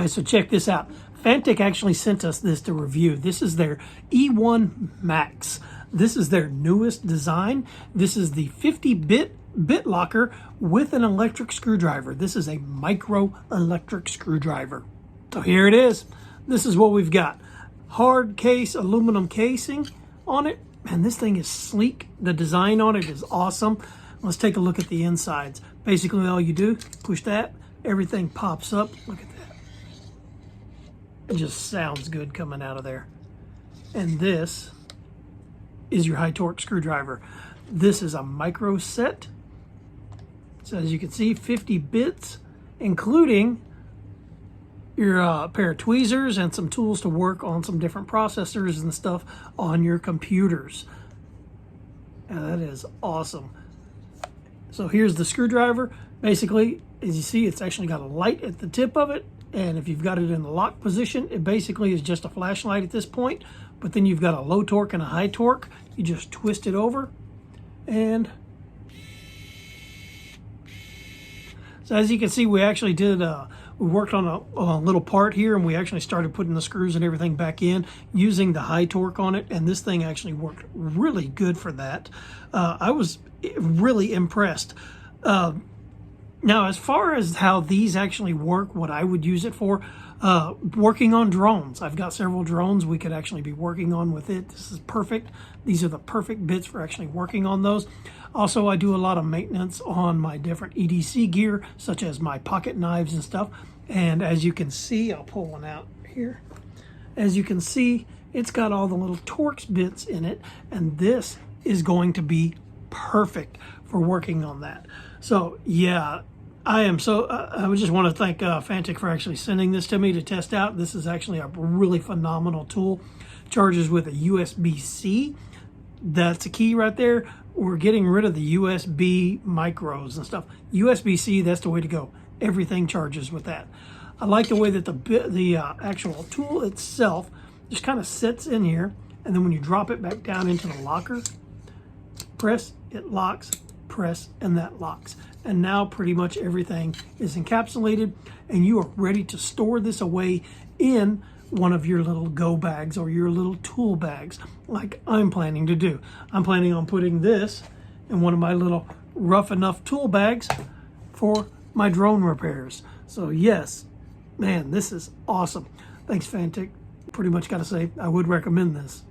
right, so check this out. Fanttik actually sent us this to review. This is their E1 Max. This is their newest design. This is the 50-bit locker with an electric screwdriver. This is a micro electric screwdriver. So here it is. This is what we've got. Hard case, aluminum casing on it. Man, this thing is sleek. The design on it is awesome. Let's take a look at the insides. Basically, all you do, push that, everything pops up. Look at that. It just sounds good coming out of there. And this is your high torque screwdriver. This is a micro set. So as you can see, 50 bits, including your pair of tweezers and some tools to work on some different processors and stuff on your computers. And that is awesome. So here's the screwdriver. Basically, as you see, it's actually got a light at the tip of it. And if you've got it in the lock position, it basically is just a flashlight at this point. But then you've got a low torque and a high torque. You just twist it over. And so as you can see, we actually did, we worked on a little part here, and we actually started putting the screws and everything back in using the high torque on it. And this thing actually worked really good for that. I was really impressed. Now, as far as how these actually work, what I would use it for, working on drones. I've got several drones we could actually be working on with it. This is perfect. These are the perfect bits for actually working on those. Also, I do a lot of maintenance on my different EDC gear, such as my pocket knives and stuff. And as you can see, I'll pull one out here. As you can see, it's got all the little Torx bits in it, and this is going to be perfect for working on that. So yeah, I just want to thank Fanttik for actually sending this to me to test out. This is actually a really phenomenal tool. Charges with a USB-C. That's a key right there. We're getting rid of the USB micros and stuff. USB-C, that's the way to go. Everything charges with that. I like the way that the actual tool itself just kind of sits in here, and then when you drop it back down into the locker, press, it locks, press, and that locks. And now pretty much everything is encapsulated, and you are ready to store this away in one of your little go bags or your little tool bags, like I'm planning to do. I'm planning on putting this in one of my little rough enough tool bags for my drone repairs. So yes, man, this is awesome. Thanks, Fanttik. Pretty much got to say, I would recommend this.